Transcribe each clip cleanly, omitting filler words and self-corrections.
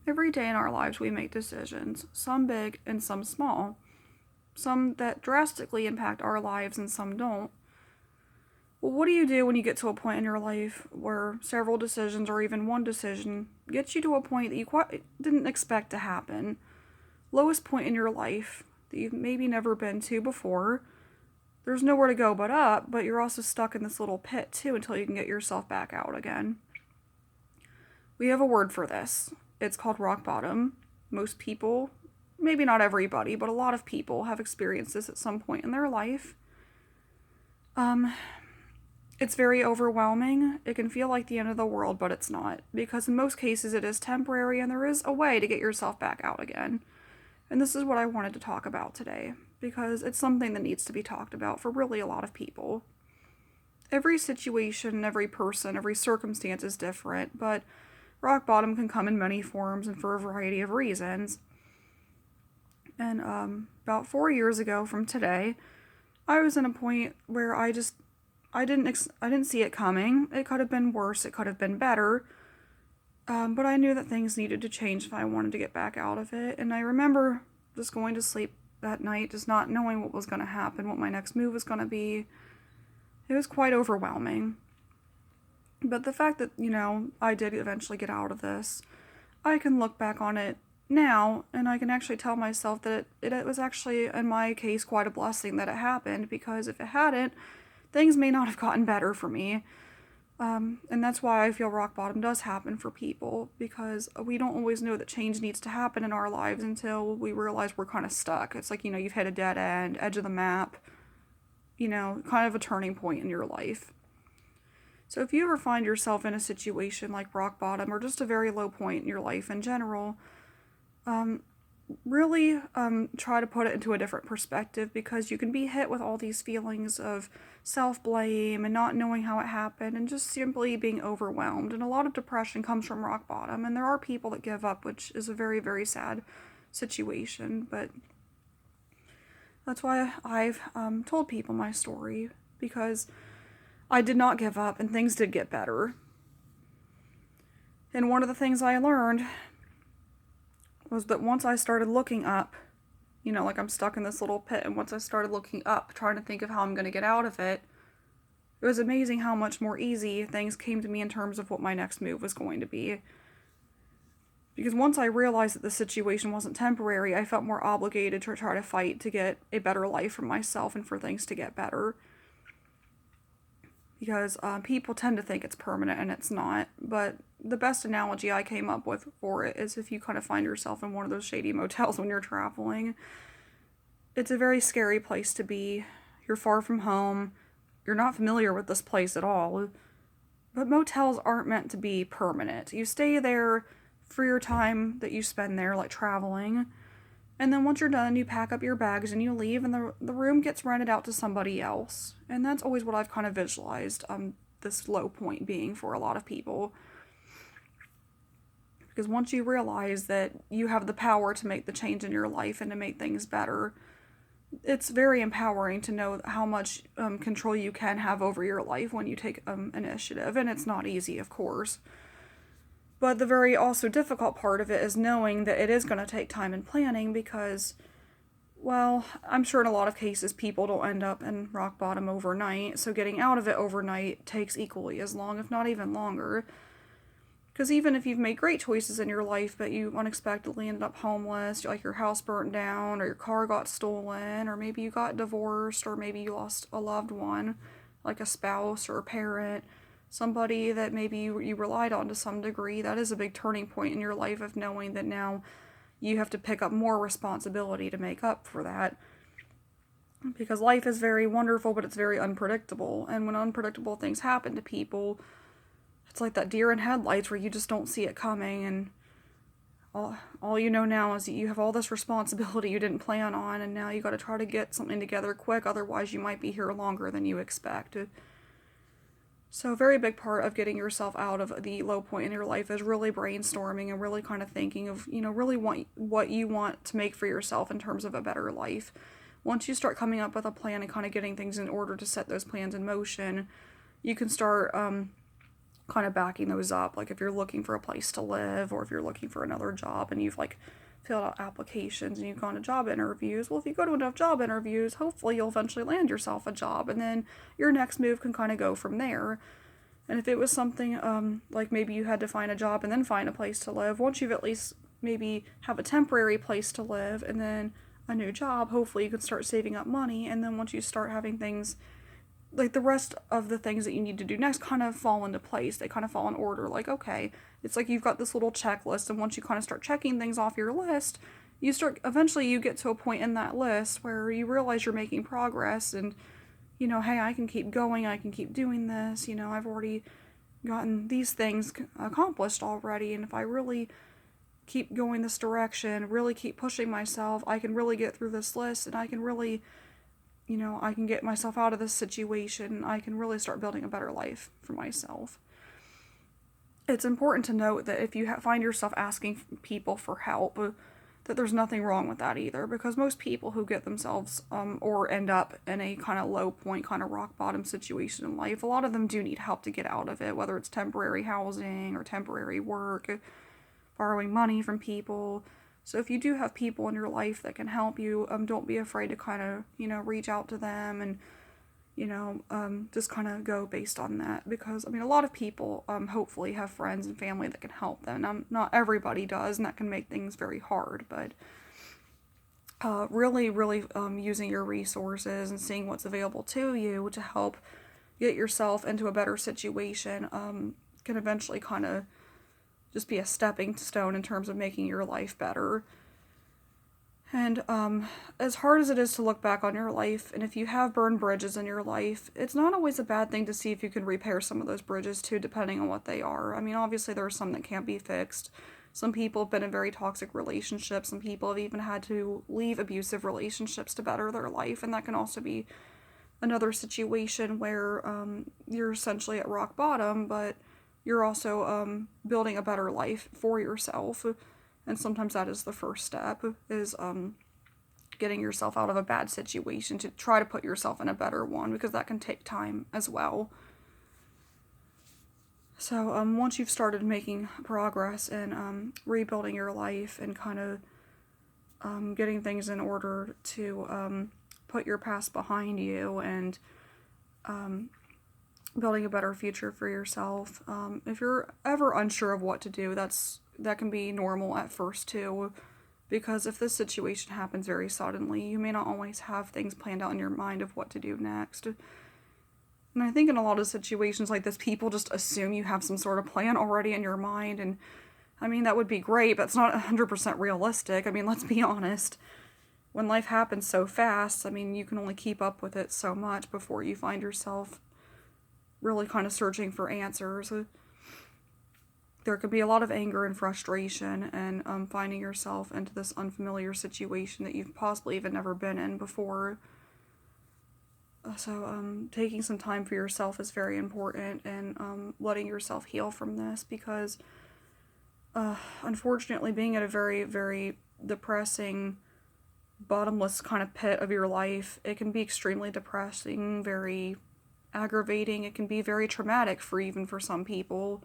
Every day in our lives we make decisions, some big and some small, some that drastically impact our lives and some don't. Well, what do you do when you get to a point in your life where several decisions or even one decision gets you to a point that you quite didn't expect to happen? Lowest point in your life that you've maybe never been to before. There's nowhere to go but up, but you're also stuck in this little pit too until you can get yourself back out again. We have a word for this. It's called rock bottom. Most people, maybe not everybody, but a lot of people have experienced this at some point in their life. It's very overwhelming. It can feel like the end of the world, but it's not. Because in most cases it is temporary and there is a way to get yourself back out again. And this is what I wanted to talk about today, because it's something that needs to be talked about for really a lot of people. Every situation, every person, every circumstance is different, but rock bottom can come in many forms and for a variety of reasons. And about 4 years ago from today, I was in a point where I didn't see it coming. It could have been worse. It could have been better. But I knew that things needed to change if I wanted to get back out of it. And I remember just going to sleep that night, just not knowing what was going to happen, what my next move was going to be. It was quite overwhelming. But the fact that, I did eventually get out of this, I can look back on it now, and I can actually tell myself that it was actually, in my case, quite a blessing that it happened, because if it hadn't, things may not have gotten better for me. And that's why I feel rock bottom does happen for people, because we don't always know that change needs to happen in our lives until we realize we're kind of stuck. It's like, you've hit a dead end, edge of the map, kind of a turning point in your life. So if you ever find yourself in a situation like rock bottom or just a very low point in your life in general, really try to put it into a different perspective, because you can be hit with all these feelings of self-blame and not knowing how it happened and just simply being overwhelmed. And a lot of depression comes from rock bottom, and there are people that give up, which is a very, very sad situation. But that's why I've told people my story, because I did not give up and things did get better. And one of the things I learned was that once I started looking up, like I'm stuck in this little pit, and once I started looking up, trying to think of how I'm going to get out of it, it was amazing how much more easy things came to me in terms of what my next move was going to be. Because once I realized that the situation wasn't temporary, I felt more obligated to try to fight to get a better life for myself and for things to get better. Because people tend to think it's permanent, and it's not. But the best analogy I came up with for it is if you kind of find yourself in one of those shady motels when you're traveling. It's a very scary place to be. You're far from home. You're not familiar with this place at all. But motels aren't meant to be permanent. You stay there for your time that you spend there, like traveling. And then once you're done, you pack up your bags and you leave, and the room gets rented out to somebody else. And that's always what I've kind of visualized this low point being for a lot of people. Because once you realize that you have the power to make the change in your life and to make things better, it's very empowering to know how much control you can have over your life when you take initiative. And it's not easy, of course. But the very also difficult part of it is knowing that it is going to take time and planning, because, well, I'm sure in a lot of cases people don't end up in rock bottom overnight, so getting out of it overnight takes equally as long, if not even longer. Because even if you've made great choices in your life, but you unexpectedly ended up homeless, like your house burnt down, or your car got stolen, or maybe you got divorced, or maybe you lost a loved one, like a spouse or a parent, somebody that maybe you relied on to some degree, that is a big turning point in your life of knowing that now you have to pick up more responsibility to make up for that. Because life is very wonderful, but it's very unpredictable. And when unpredictable things happen to people, it's like that deer in headlights where you just don't see it coming, and all you know now is that you have all this responsibility you didn't plan on, and now you got to try to get something together quick, otherwise you might be here longer than you expect. So a very big part of getting yourself out of the low point in your life is really brainstorming and really kind of thinking of, really what you want to make for yourself in terms of a better life. Once you start coming up with a plan and kind of getting things in order to set those plans in motion, you can start kind of backing those up. Like if you're looking for a place to live, or if you're looking for another job and you've like filled out applications and you've gone to job interviews, well, if you go to enough job interviews, hopefully you'll eventually land yourself a job, and then your next move can kind of go from there. And if it was something like maybe you had to find a job and then find a place to live, once you've at least maybe have a temporary place to live and then a new job, hopefully you can start saving up money, and then once you start having things, like the rest of the things that you need to do next kind of fall into place. They kind of fall in order. Like, okay, it's like you've got this little checklist, and once you kind of start checking things off your list, eventually you get to a point in that list where you realize you're making progress, and, hey, I can keep going, I can keep doing this, I've already gotten these things accomplished already, and if I really keep going this direction, really keep pushing myself, I can really get through this list, and I can really, I can get myself out of this situation. I can really start building a better life for myself. It's important to note that if you find yourself asking people for help, that there's nothing wrong with that either, because most people who get themselves or end up in a kind of low point, kind of rock bottom situation in life, a lot of them do need help to get out of it, whether it's temporary housing or temporary work, borrowing money from people. So if you do have people in your life that can help you, don't be afraid to kind of, reach out to them, and, just kind of go based on that. Because, a lot of people hopefully have friends and family that can help them. Now, not everybody does, and that can make things very hard. But really, really using your resources and seeing what's available to you to help get yourself into a better situation can eventually kind of just be a stepping stone in terms of making your life better. And as hard as it is to look back on your life, and if you have burned bridges in your life, it's not always a bad thing to see if you can repair some of those bridges too, depending on what they are. Obviously there are some that can't be fixed. Some people have been in very toxic relationships. Some people have even had to leave abusive relationships to better their life, and that can also be another situation where you're essentially at rock bottom, but you're also building a better life for yourself. And sometimes that is the first step, is getting yourself out of a bad situation to try to put yourself in a better one, because that can take time as well. So once you've started making progress in rebuilding your life and kind of getting things in order to put your past behind you and building a better future for yourself. If you're ever unsure of what to do, that can be normal at first too, because if this situation happens very suddenly, you may not always have things planned out in your mind of what to do next. And I think in a lot of situations like this, people just assume you have some sort of plan already in your mind, and that would be great, but it's not 100% realistic. Let's be honest. When life happens so fast, you can only keep up with it so much before you find yourself really kind of searching for answers. There could be a lot of anger and frustration, and finding yourself into this unfamiliar situation that you've possibly even never been in before. So taking some time for yourself is very important, and letting yourself heal from this, because unfortunately being at a very, very depressing, bottomless kind of pit of your life, it can be extremely depressing, very aggravating. It can be very traumatic for some people.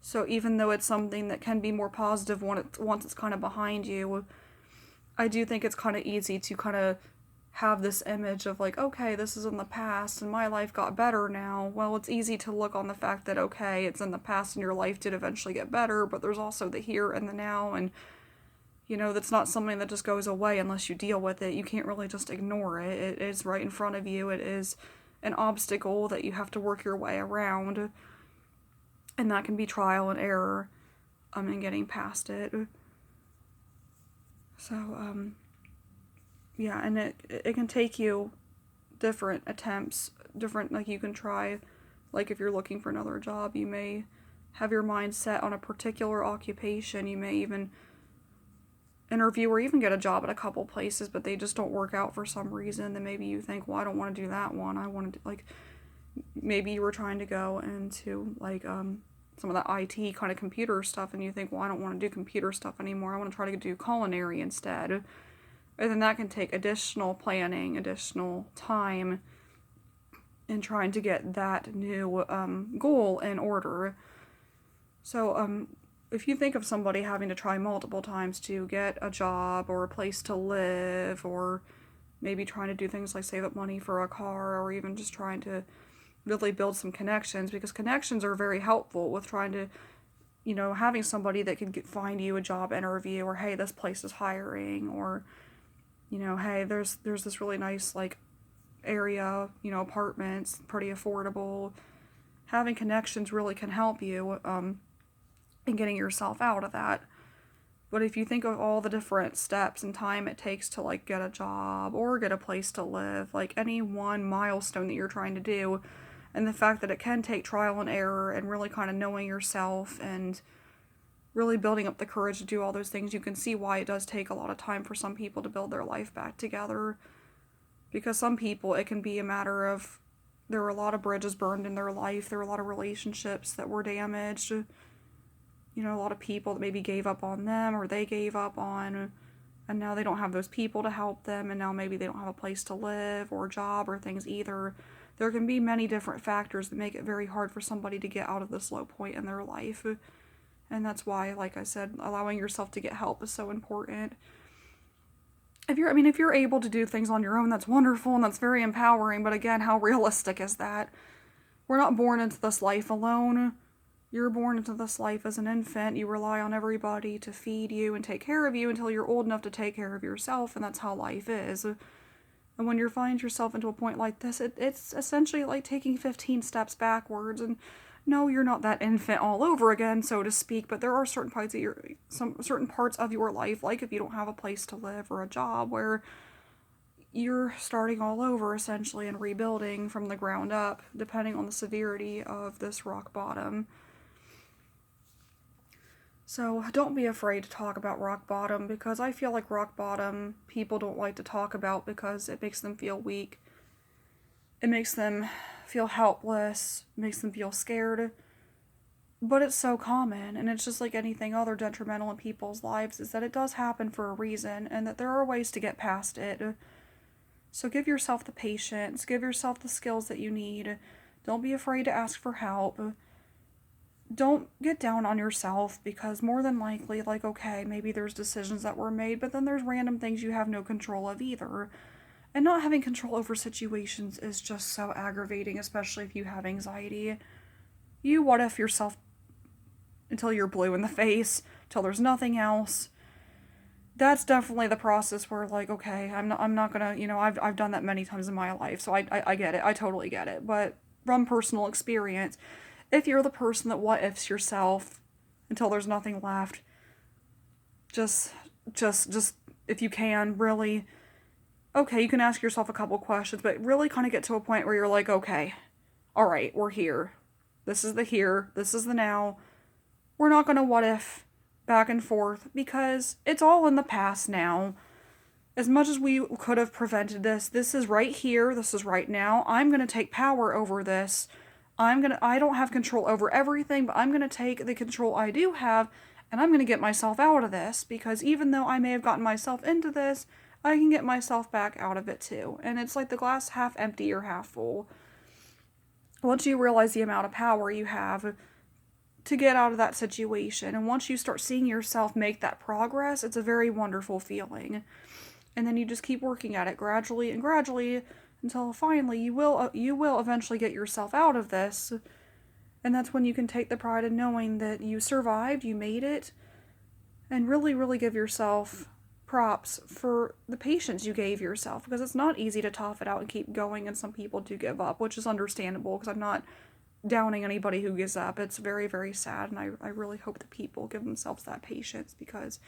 So even though it's something that can be more positive once it's kind of behind you, I do think it's kind of easy to kind of have this image of like, okay, this is in the past and my life got better now. Well, it's easy to look on the fact that, okay, it's in the past and your life did eventually get better, but there's also the here and the now, and that's not something that just goes away unless you deal with it. You can't really just ignore it. It is right in front of you. It is an obstacle that you have to work your way around, and that can be trial and error in getting past it. So yeah, and it can take you different attempts, like you can try, like if you're looking for another job, you may have your mind set on a particular occupation. You may even interview or even get a job at a couple places, but they just don't work out for some reason. Then maybe you think, well, I don't want to do that one. I want to maybe you were trying to go into some of the IT kind of computer stuff, and you think, well, I don't want to do computer stuff anymore. I want to try to do culinary instead. And then that can take additional planning, additional time, and trying to get that new goal in order. So, if you think of somebody having to try multiple times to get a job or a place to live, or maybe trying to do things like save up money for a car, or even just trying to really build some connections, because connections are very helpful with trying to, having somebody that can find you a job interview, or hey, this place is hiring, or hey, there's this really nice like area, apartments, pretty affordable. Having connections really can help you in getting yourself out of that. But if you think of all the different steps and time it takes to like get a job or get a place to live, like any one milestone that you're trying to do, and the fact that it can take trial and error and really kind of knowing yourself and really building up the courage to do all those things, you can see why it does take a lot of time for some people to build their life back together. Because some people, it can be a matter of there were a lot of bridges burned in their life, there were a lot of relationships that were damaged, a lot of people that maybe gave up on them or they gave up on, and now they don't have those people to help them, and now maybe they don't have a place to live or a job or things either. There can be many different factors that make it very hard for somebody to get out of this low point in their life. And that's why, like I said, allowing yourself to get help is so important. If you're able to do things on your own, that's wonderful and that's very empowering. But again, how realistic is that? We're not born into this life alone. You're born into this life as an infant. You rely on everybody to feed you and take care of you until you're old enough to take care of yourself, and that's how life is. And when you find yourself into a point like this, it's essentially like taking 15 steps backwards. And no, you're not that infant all over again, so to speak, but there are certain parts of your life, like if you don't have a place to live or a job, where you're starting all over essentially and rebuilding from the ground up, depending on the severity of this rock bottom. So don't be afraid to talk about rock bottom, because I feel like rock bottom people don't like to talk about because it makes them feel weak. It makes them feel helpless, makes them feel scared. But it's so common, and it's just like anything other detrimental in people's lives, is that it does happen for a reason, and that there are ways to get past it. So give yourself the patience, give yourself the skills that you need. Don't be afraid to ask for help. Don't get down on yourself, because more than likely, like, okay, maybe there's decisions that were made, but then there's random things you have no control of either. And not having control over situations is just so aggravating, especially if you have anxiety. You what if yourself until you're blue in the face, till there's nothing else. That's definitely the process where, like, okay, I'm not gonna, I've done that many times in my life, so I get it, I totally get it. But from personal experience, if you're the person that what ifs yourself until there's nothing left, just if you can, really, okay, you can ask yourself a couple questions, but really kind of get to a point where you're like, okay, all right, we're here. This is the here, this is the now. We're not going to what if back and forth, because it's all in the past now. As much as we could have prevented this, this is right here, this is right now. I'm going to take power over this. I don't have control over everything, but I'm going to take the control I do have, and I'm going to get myself out of this, because even though I may have gotten myself into this, I can get myself back out of it too. And it's like the glass half empty or half full. Once you realize the amount of power you have to get out of that situation, and once you start seeing yourself make that progress, it's a very wonderful feeling. And then you just keep working at it gradually and gradually until finally you will eventually get yourself out of this. And that's when you can take the pride in knowing that you survived, you made it, and really, really give yourself props for the patience you gave yourself, because it's not easy to tough it out and keep going, and some people do give up, which is understandable, because I'm not downing anybody who gives up. It's very, very sad, and I really hope that people give themselves that patience, because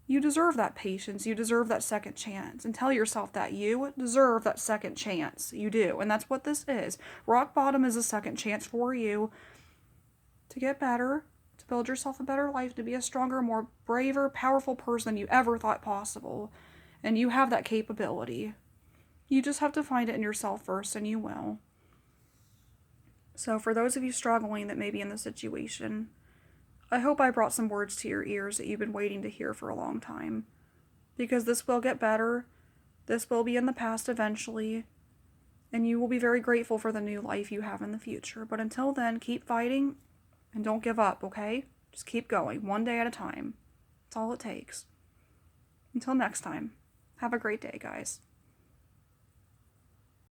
you deserve that patience, you deserve that second chance, and tell yourself that you deserve that second chance. You do, and that's what this is. Rock bottom is a second chance for you to get better, to build yourself a better life, to be a stronger, more braver, powerful person than you ever thought possible. And you have that capability. You just have to find it in yourself first, and you will. So for those of you struggling that may be in this situation, I hope I brought some words to your ears that you've been waiting to hear for a long time. Because this will get better. This will be in the past eventually. And you will be very grateful for the new life you have in the future. But until then, keep fighting and don't give up, okay? Just keep going, one day at a time. That's all it takes. Until next time, have a great day, guys.